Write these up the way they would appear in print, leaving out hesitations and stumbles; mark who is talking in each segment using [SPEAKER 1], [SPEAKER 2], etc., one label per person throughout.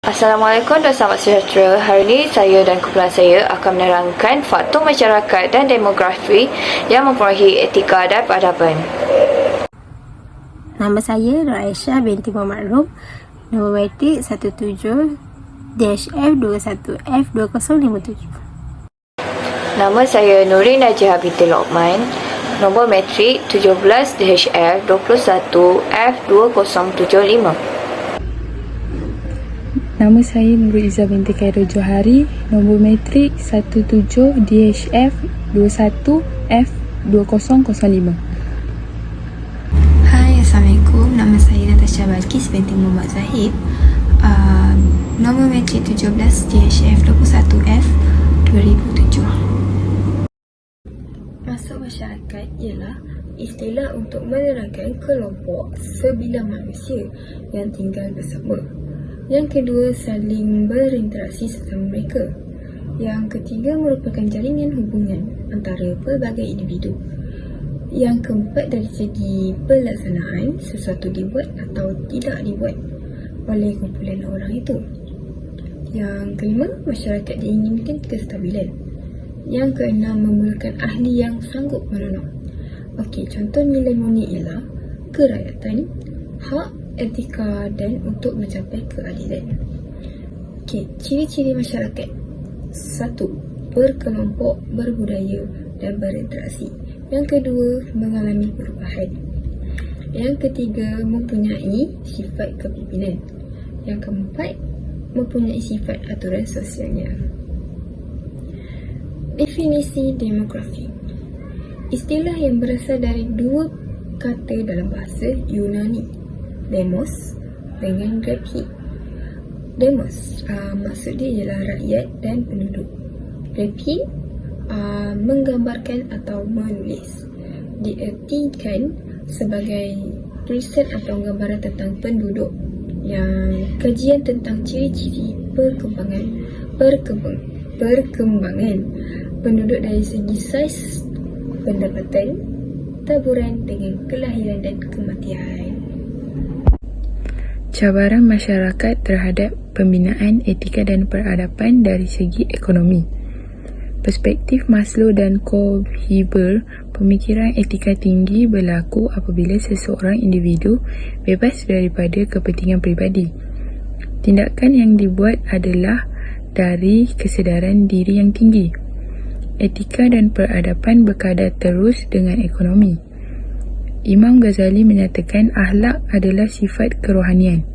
[SPEAKER 1] Assalamualaikum dan selamat sejahtera. Hari ini saya dan kumpulan saya akan menerangkan faktor masyarakat dan demografi yang mempengaruhi etika dan peradaban.
[SPEAKER 2] Nama saya Nur Aisyah binti Muhammad Rum. Nombor metrik 17-F21F2057.
[SPEAKER 1] Nama saya Nurin Najihah binti Lokman. Nombor metrik 17-HL21F2075.
[SPEAKER 3] Nama saya Nurul Izzah binti Khairul Johari, nombor metrik 17-DHF21F2005.
[SPEAKER 4] Hai, Assalamualaikum. Nama saya Natasha Balkis binti Muhammad Zahid. Nombor metrik 17-DHF21F2007. Masuk masyarakat ialah istilah untuk menerangkan kelompok sebilang manusia yang tinggal bersama. Yang kedua, saling berinteraksi sesama mereka. Yang ketiga, merupakan jaringan hubungan antara pelbagai individu. Yang keempat, dari segi pelaksanaan, sesuatu dibuat atau tidak dibuat oleh kumpulan orang itu. Yang kelima, masyarakat diinginkan kestabilan. Yang keenam, memerlukan ahli yang sanggup menolong. Okey, contoh nilai murni ialah kerakyatan, hak, etika dan untuk mencapai keadilan. Okey, ciri-ciri masyarakat. 1. Berkelompok, berbudaya dan berinteraksi. Yang kedua, mengalami perubahan. Yang ketiga, mempunyai sifat kepimpinan. Yang keempat, mempunyai sifat aturan sosialnya. Definisi demografi. Istilah yang berasal dari dua kata dalam bahasa Yunani, demos dengan grafi. Demos maksud dia ialah rakyat dan penduduk. Grafi menggambarkan atau menulis. Diartikan sebagai tulisan atau gambaran tentang penduduk, yang kajian tentang ciri-ciri perkembangan penduduk dari segi saiz, pendapatan, taburan dengan kelahiran dan kematian.
[SPEAKER 3] Cabaran masyarakat terhadap pembinaan etika dan peradaban dari segi ekonomi. Perspektif Maslow dan Kohlberg, pemikiran etika tinggi berlaku apabila seseorang individu bebas daripada kepentingan peribadi. Tindakan yang dibuat adalah dari kesedaran diri yang tinggi. Etika dan peradaban berkadar terus dengan ekonomi. Imam Ghazali menyatakan akhlak adalah sifat kerohanian.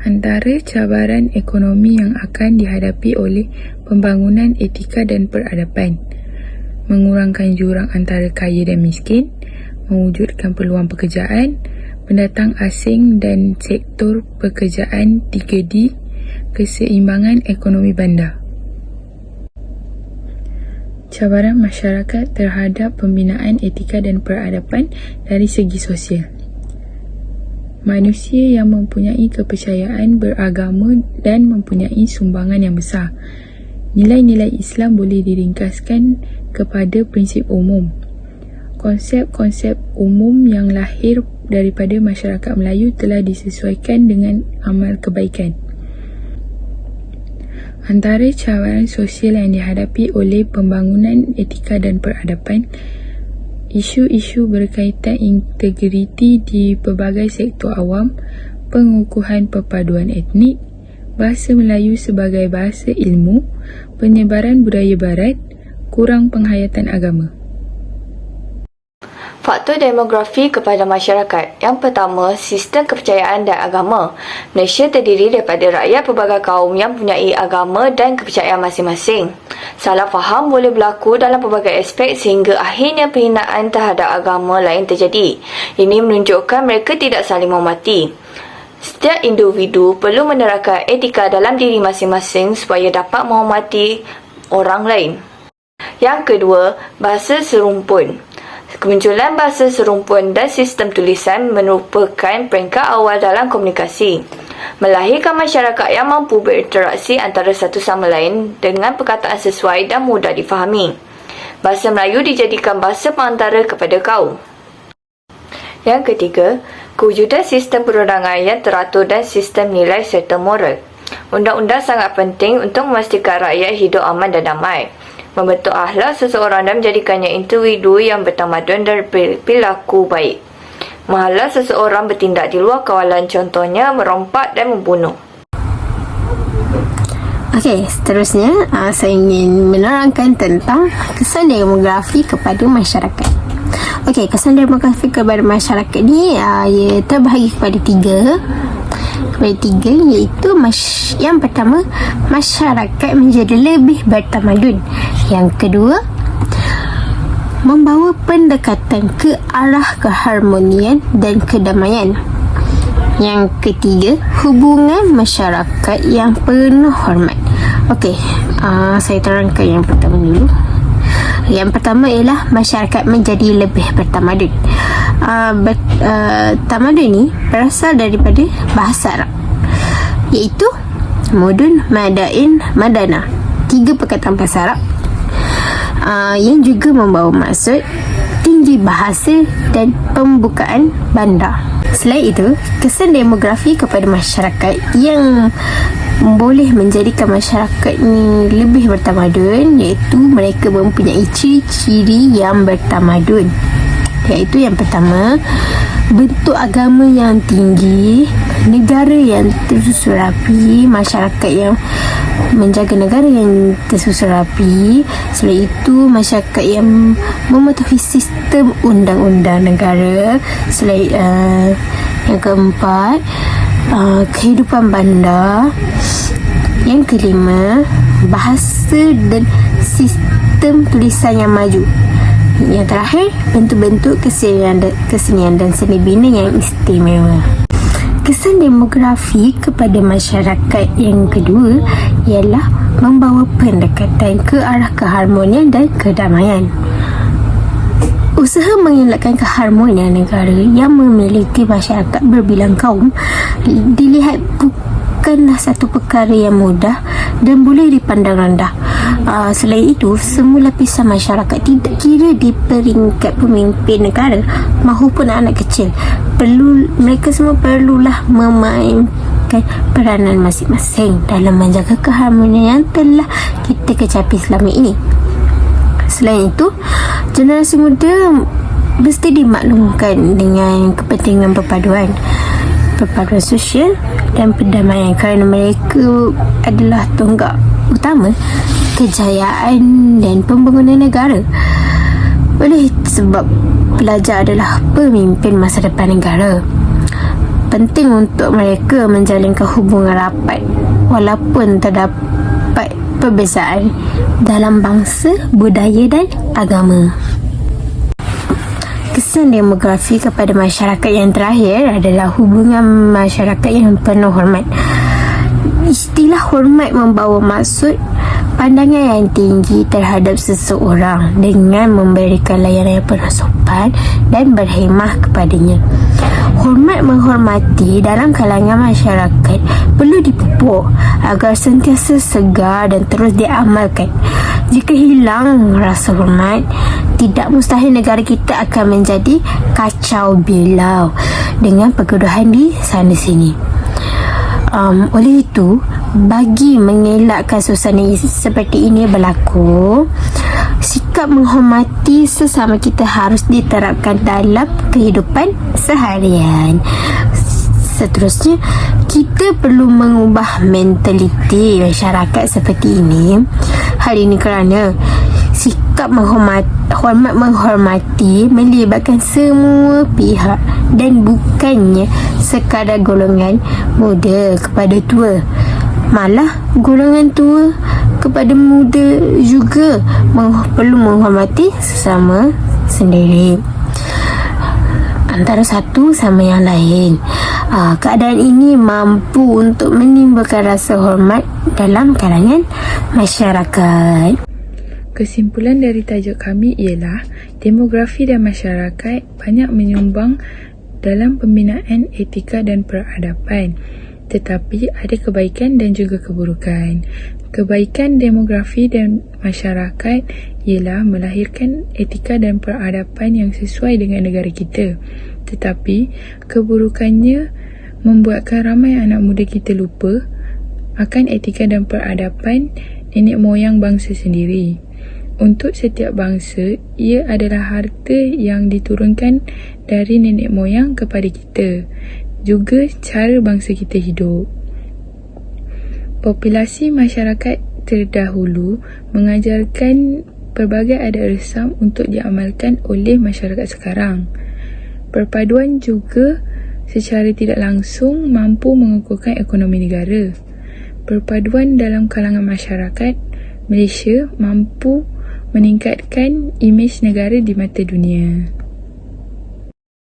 [SPEAKER 3] Antara cabaran ekonomi yang akan dihadapi oleh pembangunan etika dan peradaban: mengurangkan jurang antara kaya dan miskin, mewujudkan peluang pekerjaan, pendatang asing dan sektor pekerjaan 3D, keseimbangan ekonomi bandar. Cabaran masyarakat terhadap pembinaan etika dan peradaban dari segi sosial. Manusia yang mempunyai kepercayaan beragama dan mempunyai sumbangan yang besar. Nilai-nilai Islam boleh diringkaskan kepada prinsip umum. Konsep-konsep umum yang lahir daripada masyarakat Melayu telah disesuaikan dengan amal kebaikan. Antara cabaran sosial yang dihadapi oleh pembangunan etika dan peradaban, isu-isu berkaitan integriti di pelbagai sektor awam, pengukuhan perpaduan etnik, bahasa Melayu sebagai bahasa ilmu, penyebaran budaya barat, kurang penghayatan agama.
[SPEAKER 1] Faktor demografi kepada masyarakat. Yang pertama, sistem kepercayaan dan agama. Malaysia terdiri daripada rakyat pelbagai kaum yang mempunyai agama dan kepercayaan masing-masing. Salah faham boleh berlaku dalam pelbagai aspek sehingga akhirnya penghinaan terhadap agama lain terjadi. Ini menunjukkan mereka tidak saling menghormati. Setiap individu perlu menerapkan etika dalam diri masing-masing supaya dapat menghormati orang lain. Yang kedua, bahasa serumpun. Kemunculan bahasa serumpun dan sistem tulisan merupakan peringkat awal dalam komunikasi. Melahirkan masyarakat yang mampu berinteraksi antara satu sama lain dengan perkataan sesuai dan mudah difahami. Bahasa Melayu dijadikan bahasa perantara kepada kaum. Yang ketiga, Kewujudan sistem perundangan yang teratur dan sistem nilai serta moral. Undang-undang sangat penting untuk memastikan rakyat hidup aman dan damai. Membentuk akhlak seseorang dan menjadikannya individu yang bertamadun dan berperilaku baik. Menghalau seseorang bertindak di luar kawalan, contohnya merompak dan membunuh.
[SPEAKER 2] Okey, seterusnya saya ingin menerangkan tentang kesan demografi kepada masyarakat. Okey, kesan demografi kepada masyarakat ni ia terbahagi kepada tiga, iaitu yang pertama, masyarakat menjadi lebih bertamadun. Yang kedua, membawa pendekatan ke arah keharmonian dan kedamaian. Yang ketiga, hubungan masyarakat yang penuh hormat. Okey, saya terangkan yang pertama dulu. Yang pertama ialah masyarakat menjadi lebih bertamadun. Tamadun ni berasal daripada bahasa Arab, iaitu mudun, madain, madana. 3 perkataan bahasa Arab yang juga membawa maksud tinggi bahasa dan pembukaan bandar. Selain itu, kesan demografi kepada masyarakat yang boleh menjadikan masyarakat ni lebih bertamadun, iaitu mereka mempunyai ciri-ciri yang bertamadun. Iaitu yang pertama, bentuk agama yang tinggi, negara yang tersusun rapi, masyarakat yang menjaga negara yang tersusun rapi. Selain itu, masyarakat yang mematuhi sistem undang-undang negara. Yang keempat, kehidupan bandar. Yang kelima, bahasa dan sistem tulisan yang maju. Yang terakhir, bentuk-bentuk kesenian dan seni bina yang istimewa. Kesan demografi kepada masyarakat yang kedua ialah membawa pendekatan ke arah keharmonian dan kedamaian. Usaha mengelakkan keharmonian negara yang memiliki masyarakat berbilang kaum dilihat bukanlah satu perkara yang mudah dan boleh dipandang rendah. Selain itu, semua lapisan masyarakat, tidak kira di peringkat pemimpin negara maupun anak kecil, mereka semua perlulah memainkan peranan masing-masing dalam menjaga keharmonian yang telah kita kecapi selama ini. Selain itu, generasi muda mesti dimaklumkan dengan kepentingan perpaduan sosial dan perdamaian, kerana mereka adalah tonggak utama kejayaan dan pembangunan negara. Oleh sebab pelajar adalah pemimpin masa depan negara, penting untuk mereka menjalinkan hubungan rapat walaupun terdapat perbezaan dalam bangsa, budaya dan agama. Kesan demografi kepada masyarakat yang terakhir adalah hubungan masyarakat yang penuh hormat. Istilah hormat membawa maksud pandangan yang tinggi terhadap seseorang dengan memberikan layanan yang penuh sopan dan berhemah kepadanya. Hormat menghormati dalam kalangan masyarakat perlu dipupuk agar sentiasa segar dan terus diamalkan. Jika hilang rasa hormat, tidak mustahil negara kita akan menjadi kacau bilau dengan pergaduhan di sana sini. Oleh itu, bagi mengelakkan suasana seperti ini berlaku, sikap menghormati sesama kita harus diterapkan dalam kehidupan seharian. Seterusnya, kita perlu mengubah mentaliti masyarakat seperti ini. Hal ini kerana sikap hormat menghormati melibatkan semua pihak dan bukannya sekadar golongan muda kepada tua. Malah golongan tua kepada muda juga perlu menghormati sesama sendiri, antara satu sama yang lain. Keadaan ini mampu untuk menimbulkan rasa hormat dalam kalangan masyarakat.
[SPEAKER 3] Kesimpulan dari tajuk kami ialah demografi dan masyarakat banyak menyumbang dalam pembinaan etika dan peradaban. Tetapi ada kebaikan dan juga keburukan. Kebaikan demografi dan masyarakat ialah melahirkan etika dan peradaban yang sesuai dengan negara kita. Tetapi keburukannya membuatkan ramai anak muda kita lupa akan etika dan peradaban nenek moyang bangsa sendiri. Untuk setiap bangsa, ia adalah harta yang diturunkan dari nenek moyang kepada kita, juga cara bangsa kita hidup. Populasi masyarakat terdahulu mengajarkan pelbagai adat resam untuk diamalkan oleh masyarakat sekarang. Perpaduan juga secara tidak langsung mampu mengukuhkan ekonomi negara. Perpaduan dalam kalangan masyarakat Malaysia mampu meningkatkan imej negara di mata dunia.